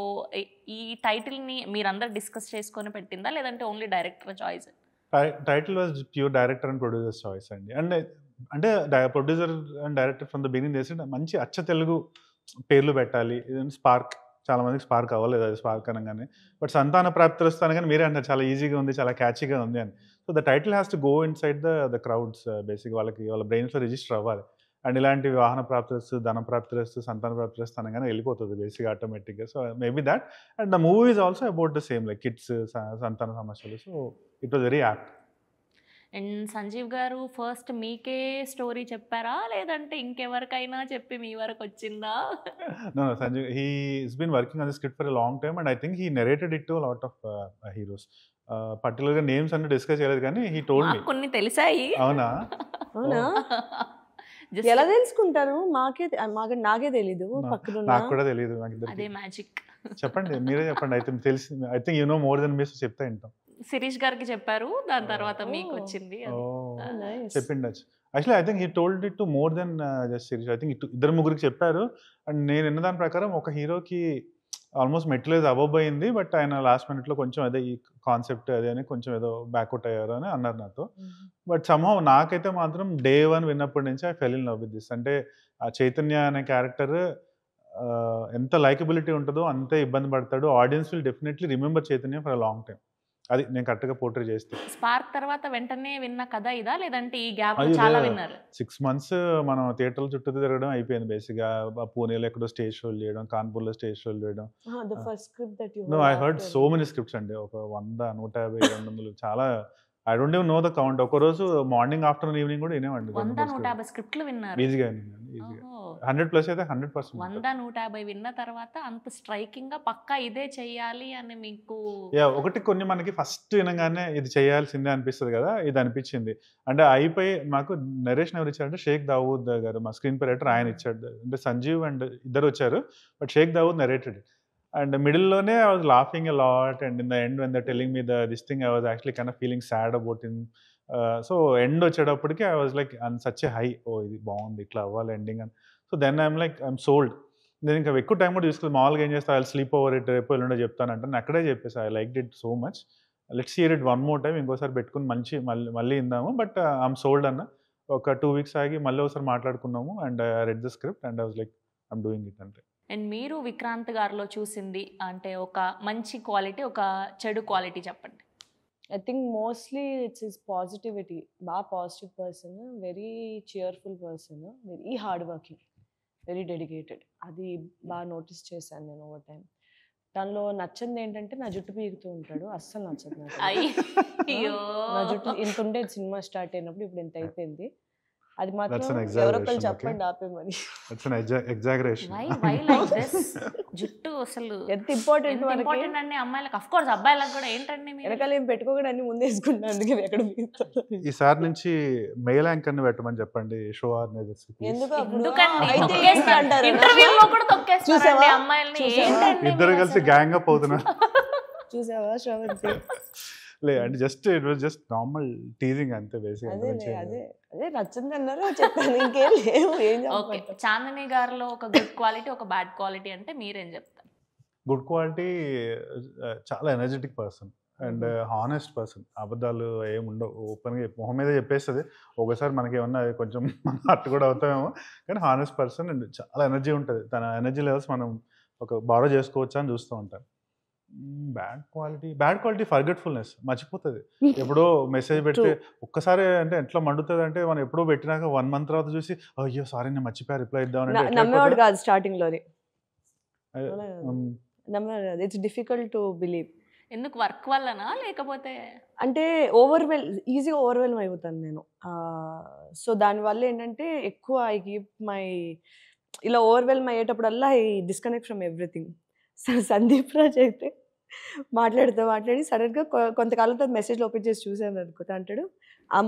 ఈ టైటిల్ని మీరందరూ డిస్కస్ చేసుకొని పెట్టిందా, లేదంటే only director choice? Title was pure director and producer choice అండి. అంటే producer and director from the beginning చేసి మంచి అచ్చ తెలుగు పేర్లు పెట్టాలి. స్పార్క్, చాలా మందికి స్పార్క్ అవ్వలేదు అది స్పార్క్ అనగానే. బట్ సంతాన ప్రాప్తిరస్తు అనగానే మీరే అంటారు చాలా ఈజీగా ఉంది, చాలా క్యాచీగా ఉంది అని. So the title has to go in side the crowds. Basic వాళ్ళ బ్రెయిన్స్లో రిజిస్టర్ అవ్వాలి. అండ్ ఇలాంటి వాహన ప్రాప్తిరస్తు, ధన ప్రాప్తిరస్తు, సంతాన ప్రాప్తిరస్తు అనగానే వెళ్ళిపోతుంది బేసిక్ ఆటోమేటిక్గా. So maybe that. And the movie is also about the same like kids, సంతాన సమస్యలు. So it was very apt. And Sanjeev గారు ఫస్ట్ మీకే స్టోరీ చెప్పారా, లేదంటే ఇంకెవరికైనా చెప్పి మీ వరకు వచ్చిందా? No, Sanjeev, he's been working on the script for a long time, and I think he narrated it to a lot of heroes. పర్టికులర్గా names అన్ని డిస్కస్ చేయలేదు కానీ he told me. కొన్ని తెలిసాయి. అవునా? ఎలా తెలుసుకుంటారు? నాకే తెలీదు, నాకు కూడా తెలియదు. అదే మ్యాజిక్. చెప్పండి, మీరే చెప్పండి. అయితే తెలిసి I think you know more than me, చెప్తా వింటాం. శిరీష్ గారికి చెప్పారు, దాని తర్వాత మీకు వచ్చింది. చెప్పిండచ్చు. Actually I think he told it to more than just Sirish. I think ఇద్దరు ముగ్గురికి చెప్పారు. అండ్ నేను విన్న దాని ప్రకారం ఒక హీరోకి ఆల్మోస్ట్ మెట్లేజ్ అబవ్ అయింది, బట్ ఆయన లాస్ట్ మినిట్లో కొంచెం అదే ఈ కాన్సెప్ట్ అదే అని కొంచెం ఏదో బ్యాక్అవుట్ అయ్యారు అని అన్నారు నాతో. బట్ సమ్హౌ నాకైతే మాత్రం డే 1 విన్నప్పటి నుంచి I fell in love with this. అంటే ఆ చైతన్య అనే క్యారెక్టర్ ఎంత లైకబిలిటీ ఉంటుందో అంతే ఇబ్బంది పడతాడు. Audience will definitely remember Chaitanya for a long time. అది నేను కరెక్ట్గా పోర్ట్రే చేస్తే. స్పార్క్ తర్వాత వెంటనే విన్న కథ ఇదా, లేదంటే ఈ గ్యాప్ చాలా విన్నారు? 6 months మనం థియేటర్ల చుట్టూ తిరగడం అయిపోయింది బేసిక్గా. పూణేలో ఎక్కడో స్టేజ్ షోలు చేయడం, కాన్పూర్లో స్టేజ్ షోలు చేయడం. I heard so many scripts అండి, ఒక 100, 150, 200 చాలా. I don't even know the count. ఒక రోజు మార్నింగ్, ఆఫ్టర్నూన్, ఈవినింగ్ కూడా వినేవాడిని. 100-150 స్క్రిప్ట్లు విన్నారు ఈజీగా. 100+ అయితే 100%. 100-150 విన్న తర్వాత అంత స్ట్రైకింగ్ గా పక్కా ఇదే చెయ్యాలి అని మీకు? ఒకటి కొన్ని మనకి ఫస్ట్ వినగానే ఇది చేయాల్సిందే అనిపిస్తుంది కదా, ఇది అనిపించింది. అంటే అయిపోయి మాకు నరేషన్ ఎవరు ఇచ్చారంటే షేక్ దావూద్ గారు, మా స్క్రీన్ ప్లే రైటర్, ఆయన ఇచ్చాడు. అంటే సంజీవ్ అండ్ ఇద్దరు వచ్చారు, but Sheikh Dawood narrated it. And middle-లోనే I was laughing a lot, and in the end when they're telling me this thing, I was actually kind of feeling sad about him. So end వచ్చేటప్పటికి I was like on such a high, ఇది బాగుంది, ఇట్లా అవ్వాలి ending అని. So then I'm sold. నేను ఇంకా ఎక్కువ time కూడా తీసుకోలేదు. మామూలుగా ఏం చేస్తా, ఐ స్లీప్ ఓవర్ ఇట్, రేపు ఎల్లుండో చెప్తానంటే నేను అక్కడే చెప్పేసి I like it so much, let's hear it 1 more time, ఇంకోసారి పెట్టుకుని మళ్ళీ ఇందాము. బట్ ఐఎమ్ సోల్డ్ అన్న. ఒక 2 weeks ఆగి మళ్ళీ ఒకసారి మాట్లాడుకున్నాము, and I read the script and I was like I'm doing it అంటే. అండ్ మీరు విక్రాంత్ గారిలో చూసింది అంటే ఒక మంచి క్వాలిటీ, ఒక చెడు క్వాలిటీ చెప్పండి. I think mostly it's his positivity. బాగా positive person, very cheerful person, very hard working, very dedicated. అది బాగా నోటీస్ చేశాను నేను ఓవర్ టైం. దానిలో నచ్చింది ఏంటంటే నా జుట్టు పీకుతూ ఉంటాడు, అస్సలు నచ్చదు నాకు. నా జుట్టు ఇంత ఉండేది సినిమా స్టార్ట్ అయినప్పుడు, ఇప్పుడు ఇంత అయిపోయింది. అది మాత్రం That's an ఎవరొకరు exaggeration, చెప్పండి ఆపేమని. It's an exaggeration. Why like this? జుట్టు అసలు ఎంత ఇంపార్టెంట్ మనకి. ఇంపార్టెంట్ అండి అమ్మాయిలకు, అఫ్ కోర్స్ అబ్బాయిలకు కూడా. ఏంటండి మీరు వెనకాల ఏం పెట్టుకోకుండా అన్ని ముందు వేసుకుంటాను, అందుకే ఎక్కడ ఈసారి నుంచి మెయిల్ యాంకర్ ని పెట్టమని చెప్పండి షో ఆర్గనైజర్స్. ఎందుకు అప్పుడు? ఎందుకండి అయితే తొక్కేస్తా ఏంటి అంటారు? ఇంటర్వ్యూలో కూడా తొక్కేస్తారండి చూసావా? అమ్మాయిల్ని. చూసావా? ఏంటండి ఇద్దరు మీరు కలిసి అసలు? గ్యాంగ్ అప్ అవుతున్నారు. చూసావా శ్రవంతి? లే అంటే just it was just normal teasing అంతే బేసిక్. అదే నచ్చింది అన్నారు చెప్పాను, ఇంకేం లేవు. ఏం ఓకే, చెప్పండి. చాందిని గారిలో ఒక గుడ్ క్వాలిటీ, ఒక బ్యాడ్ క్వాలిటీ అంటే మీరేం చెప్తారు? గుడ్ క్వాలిటీ, చాలా energetic person and honest person. అబద్ధాలు ఏమి ఉండవు, ఓపెన్గా మొహం మీద చెప్పేస్తుంది. ఒకసారి మనకి ఏమన్నా కొంచెం మన హర్ట్ కూడా అవుతామేమో, కానీ హానెస్ట్ పర్సన్ అండ్ చాలా ఎనర్జీ ఉంటుంది. తన ఎనర్జీ లెవెల్స్ మనం ఒక బారో చేసుకోవచ్చా అని చూస్తూ ఉంటాం. బ్యాడ్ క్వాలిటీ ఫర్గెట్ఫుల్నెస్, మర్చిపోతుంది. ఎప్పుడో మెసేజ్ పెడితే ఒక్కసారి అంటే ఎట్లా మండుతుంది అంటే, మనం ఎప్పుడో పెట్టినాక 1 month తర్వాత చూసి అయ్యో సారీ నేను మర్చిపోయా రిప్లై ఇద్దామని. నమ్మేవాడు కాదు స్టార్టింగ్ లోని, నమ్మేవాడు కాదు. It's difficult to believe. ఎందుకు, వర్క్ వల్లనా లేకపోతే? అంటే ఈజీగా ఓవర్వెల్మ్ అయిపోతాను నేను. సో దానివల్ల ఏంటంటే ఎక్కువ ఐ కీప్ మై, ఇలా ఓవర్వెల్మ్ అయ్యేటప్పుడల్లా I disconnect from everything. Sandeep Raj అయితే మాట్లాడి సడన్గా కొంతకాలం తర్వాత మెసేజ్లో ఓపెన్ చేసి చూసాను అనుకో, అంటాడు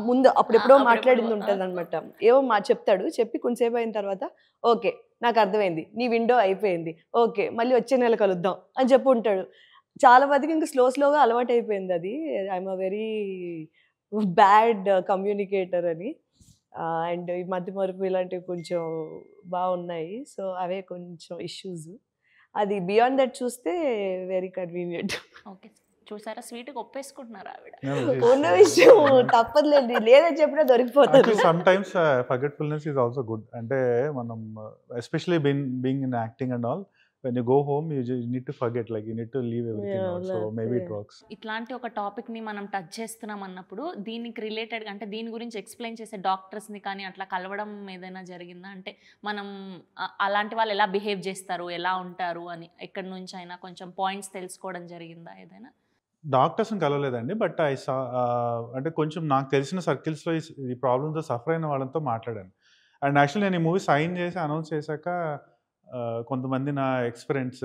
ముందు అప్పుడెప్పుడో మాట్లాడింది ఉంటుంది అనమాట. ఏవో చెప్తాడు, చెప్పి కొంతసేపు అయిన తర్వాత ఓకే నాకు అర్థమైంది, నీ విండో అయిపోయింది, ఓకే మళ్ళీ వచ్చే నెల కలుద్దాం అని చెప్పి ఉంటాడు. చాలా మందికి ఇంకా స్లోగా అలవాటు అయిపోయింది అది. I'm a very bad communicator అని. అండ్ ఈ మధ్య మరుపు ఇలాంటివి కొంచెం బాగున్నాయి. సో అవే కొంచెం ఇష్యూస్. అది బియాండ్ దట్ చూస్తే వెరీ కన్వీనియంట్. ఓకే, చూసారా స్వీట్గా ఒప్పేసుకుంటున్నారు ఆవిడ. ఉన్న విషయం తప్పదులేండి, లేదని చెప్పినా దొరికిపోతుంది. Sometimes forgetfulness is also good. అంటే మనం especially being in acting and all, when you go home you need to forget, like you need to leave everything out. So maybe it works. ఇట్లాంటి ఒక topic ని మనం touch చేస్తున్నాం అన్నప్పుడు దీనికి related అంటే దీని గురించి ఎక్స్ప్లెయిన్ చేసే డాక్టర్స్ ని కానీ అట్లా కలవడం ఏదైనా జరిగిందా? అంటే మనం అలాంటి వాళ్ళు ఎలా బిహేవ్ చేస్తారు, ఎలా ఉంటారు అని ఎక్కడి నుంచి అయినా కొంచెం పాయింట్స్ తెలుసుకోవడం జరిగిందా ఏదైనా? డాక్టర్స్ని కలవలేదండి, బట్ ఐ సా అంటే కొంచెం నాకు తెలిసిన సర్కిల్స్లో ఈ ప్రాబ్లమ్తో సఫర్ అయిన వాళ్ళతో మాట్లాడాను. అండ్ యాక్చువల్లీ నేను ఈ మూవీ సైన్ చేసి అనౌన్స్ చేశాక కొంతమంది నా ఫ్రెండ్స్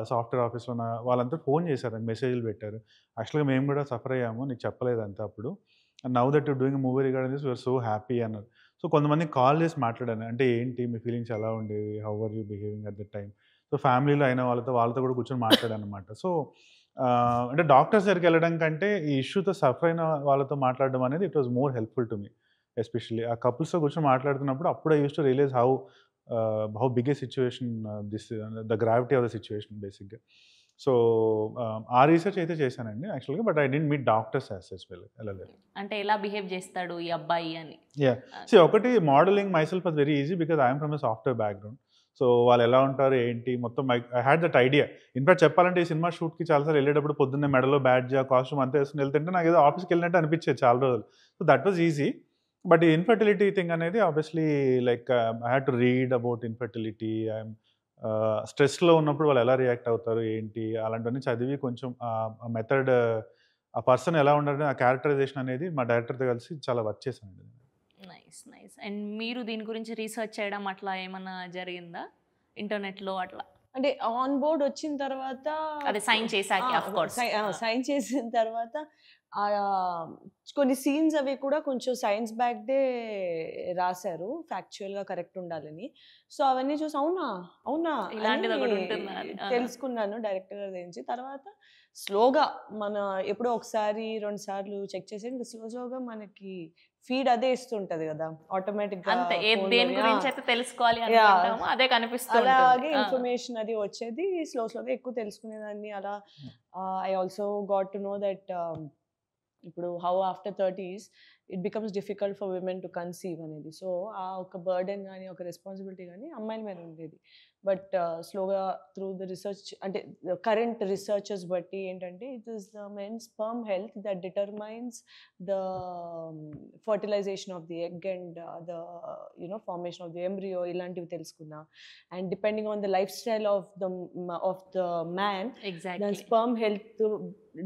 సాఫ్ట్వేర్ ఆఫీస్లో వాళ్ళంతా ఫోన్ చేశారు, మెసేజ్లు పెట్టారు. యాక్చువల్గా మేము కూడా సఫర్ అయ్యాము, నీకు చెప్పలేదంతా అప్పుడు. And now that you doing movie regarding this we're so happy అన్నారు. సో కొంతమంది కాల్ చేసి మాట్లాడాను, అంటే ఏంటి మీ ఫీలింగ్స్ ఎలా ఉండేవి, how are you behaving at that time. So ఫ్యామిలీలో అయిన వాళ్ళతో కూడా కూర్చొని మాట్లాడాను అనమాట. సో అంటే డాక్టర్స్ దగ్గరికి వెళ్ళడం కంటే ఈ ఇష్యూతో సఫర్ అయిన వాళ్ళతో మాట్లాడడం అనేది it was more helpful to me. Especially ఆ కపుల్స్తో కూర్చొని మాట్లాడుతున్నప్పుడు అప్పుడు I use to realise how big a situation the gravity of the situation basically. So ఆ రీసెర్చ్ అయితే చేశానండి యాక్చువల్గా, but I didn't meet doctors as such well. వెళ్ళలేదు. అంటే ఎలా బిహేవ్ చేస్తాడు ఈ అబ్బాయి అని. ఒకటి modelling myself was very easy because I'm from a software background. So వాళ్ళు ఎలా ఉంటారు ఏంటి మొత్తం I had that idea. In fact చెప్పాలంటే ఈ సినిమా షూట్కి చాలాసార్లు వెళ్ళేటప్పుడు పొద్దున్నే మెడలో బ్యాడ్జ్ కాస్ట్యూమ్ అంతా వేసుకుని వెళ్తుంటే నాకు ఏదో ఆఫీస్కి వెళ్ళినట్టు అనిపించేది చాలా రోజులు. So that was easy. But ఈ ఇన్ఫర్టిలిటీ థింగ్ అనేది obviously like I had to read about infertility. I'm స్ట్రెస్లో ఉన్నప్పుడు వాళ్ళు ఎలా రియాక్ట్ అవుతారు ఏంటి అలాంటివన్నీ చదివి కొంచెం ఆ మెథడ్, ఆ పర్సన్ ఎలా ఉండాలి ఆ క్యారెక్టరైజేషన్ అనేది మా డైరెక్టర్తో కలిసి చాలా వర్క్ చేశానండి. నైస్. అండ్ మీరు దీని గురించి రీసెర్చ్ చేయడం అట్లా ఏమన్నా జరిగిందా ఇంటర్నెట్లో అట్లా? అంటే ఆన్ బోర్డ్ వచ్చిన తర్వాత, అదే సైన్ చేశాక ఆఫ్ కోర్స్ సైన్ చేసిన తర్వాత కొన్ని సీన్స్ అవి కూడా కొంచెం సైన్స్ బ్యాక్డే రాశారు, ఫ్యాక్చువల్గా కరెక్ట్ ఉండాలని. సో అవన్నీ చూసి అవునా ఇలాంటిది ఒకటి ఉంటుందా తెలుసుకున్నాను డైరెక్టర్ గారి నుంచి. తర్వాత స్లోగా మన ఎప్పుడో ఒకసారి 2 సార్లు చెక్ చేసి ఇంకా స్లోగా మనకి ఫీడ్ అదే ఇస్తుంటది కదా ఆటోమేటిక్ గా. అంతే, దేని గురించి అయితే తెలుసుకోవాలి అనుకుంటామో అదే కనిపిస్తుంది. అలాగే ఇన్ఫర్మేషన్ అది వచ్చేది, స్లోగా ఎక్కువ తెలుసుకునేదాన్ని అలా. I also got to know that ఇప్పుడు how after 30s it becomes difficult for women to conceive అనేది. సో ఆ ఒక బర్డెన్ కానీ ఒక రెస్పాన్సిబిలిటీ కానీ అమ్మాయిల మీద ఉండేది. బట్ స్లోగా త్రూ ద రీసెర్చ్, అంటే కరెంట్ రీసెర్చర్స్ బట్టి ఏంటంటే it is the men sperm health that determines the fertilisation of the egg and the formation of the embryo, ఇలాంటివి తెలుసుకున్నా. And depending on the lifestyle of the man దాని sperm health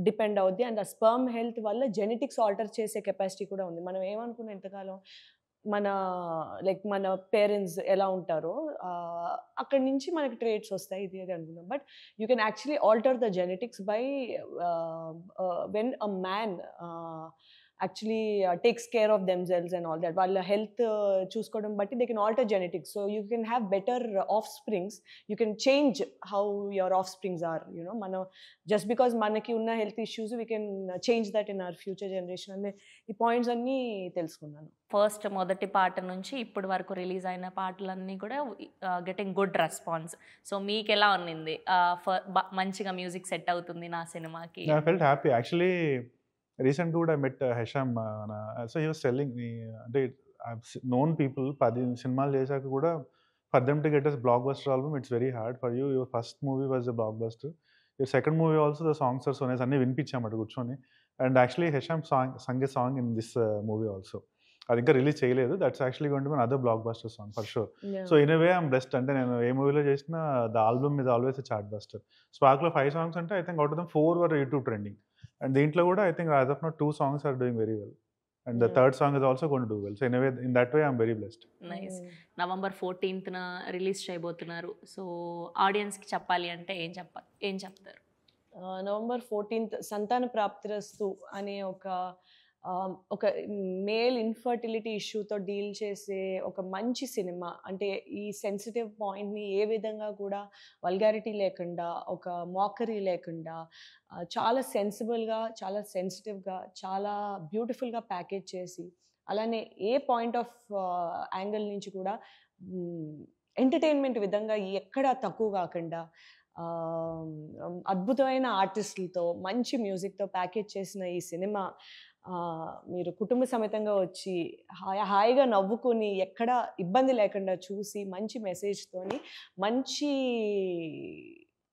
depend అవుద్ది. And ఆ sperm health వల్ల genetics alter చేసే capacity కూడా ఉంది. మనం ఏమనుకున్న ఎంతకాలం మన లైక్ మన పేరెంట్స్ ఎలా ఉంటారో అక్కడి నుంచి మనకి ట్రేట్స్ వస్తాయి ఇది అది అనుకున్నాం. But you can actually alter the genetics by when a man actually takes care of themselves and all that. While health చూసుకోవడం బట్టి they can alter genetics, so you can have better offsprings. You can change how your offsprings are, you know. మనం just because మనకి ఉన్న health issues we can change that in our future generation. అనే ఈ points అన్నీ తెలుసుకున్నాను. First మొదటి పాట నుంచి ఇప్పటి వరకు రిలీజ్ అయిన పాటలన్నీ కూడా గెటింగ్ గుడ్ రెస్పాన్స్. సో మీకు ఎలా ఉన్నింది? మంచిగా మ్యూజిక్ సెట్ అవుతుంది నా సినిమాకి? I felt happy actually. Recently I met Hesham, so he was telling me, I've known people 10 సినిమాలు చేశాక కూడా for them to get a blockbuster album it's very hard. For you, your first movie was a blockbuster, your second movie also the songs are so nice, అన్నీ వినిపించామట కూర్చొని. And actually Hesham sung a song in this movie also. అది ఇంకా release చేయలేదు. That's actually going to be another blockbuster song for sure. So in a way I'm blessed. అంటే నేను ఏ మూవీలో చేసినా the album is always a chartbuster. స్పార్క్లో 5 songs అంటే I think out of them 4 were YouTube trending. And దీంట్లో కూడా I think as of now 2 songs are doing very well. And the third song is also going to do well. So in that way I'm very blessed. Nice. November 14th release చేయబోతున్నారు. So ఆడియన్స్కి చెప్పాలి అంటే ఏం చెప్తారు? November 14th సంతాన ప్రాప్తిరస్తు అనే ఒక male infertility ఇష్యూతో deal చేసే ఒక మంచి సినిమా. అంటే ఈ సెన్సిటివ్ పాయింట్ని ఏ విధంగా కూడా వల్గారిటీ లేకుండా, ఒక మాకరీ లేకుండా చాలా సెన్సిబుల్గా, చాలా సెన్సిటివ్గా, చాలా బ్యూటిఫుల్గా ప్యాకేజ్ చేసి, అలానే ఏ పాయింట్ ఆఫ్ యాంగిల్ నుంచి కూడా ఎంటర్టైన్మెంట్ విధంగా ఎక్కడా తక్కువ కాకుండా అద్భుతమైన ఆర్టిస్టులతో మంచి మ్యూజిక్తో ప్యాకేజ్ చేసిన ఈ సినిమా మీరు కుటుంబ సమేతంగా వచ్చి హాయిగా నవ్వుకొని ఎక్కడ ఇబ్బంది లేకుండా చూసి మంచి మెసేజ్తోని మంచి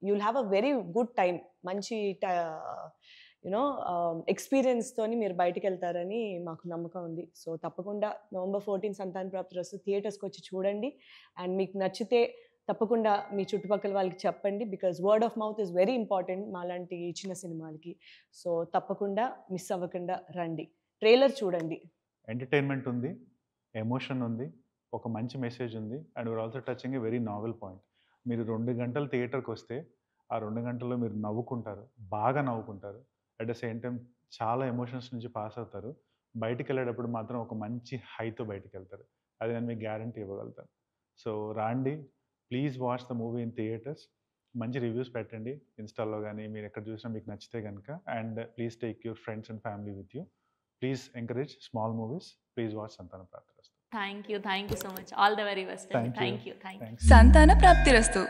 you'll have a very good time, మంచి యునో ఎక్స్పీరియన్స్తోని మీరు బయటికి వెళ్తారని మాకు నమ్మకం ఉంది. సో తప్పకుండా November 14 సంతాన ప్రాప్తిరస్తు థియేటర్స్కి వచ్చి చూడండి. అండ్ మీకు నచ్చితే తప్పకుండా మీ చుట్టుపక్కల వాళ్ళకి చెప్పండి. Because word of mouth is very important మాలాంటి చిన్న సినిమాలకి. సో తప్పకుండా మిస్ అవ్వకుండా రండి, ట్రైలర్ చూడండి. ఎంటర్టైన్మెంట్ ఉంది, ఎమోషన్ ఉంది, ఒక మంచి మెసేజ్ ఉంది. And we're also touching a very novel point. మీరు 2 గంటలు థియేటర్కి వస్తే ఆ 2 గంటల్లో మీరు నవ్వుకుంటారు, బాగా నవ్వుకుంటారు. అట్ ద సేమ్ టైం చాలా ఎమోషన్స్ నుంచి పాస్ అవుతారు. బయటికి వెళ్ళేటప్పుడు మాత్రం ఒక మంచి హైతో బయటికి వెళ్తారు. అది నేను మీకు గ్యారంటీ ఇవ్వగలుగుతాను. సో రాండి, please watch the movie in theatres. మంచి రివ్యూస్ పెట్టండి ఇన్స్టాల్లో కానీ, మీరు ఎక్కడ చూసినా మీకు నచ్చితే కనుక. And please take your friends and family with you. Please encourage small movies. Please watch Santhana Prapthirasthu. Thank you so much. All the very best. Thank you. Santhana ప్రాప్తిరస్తు.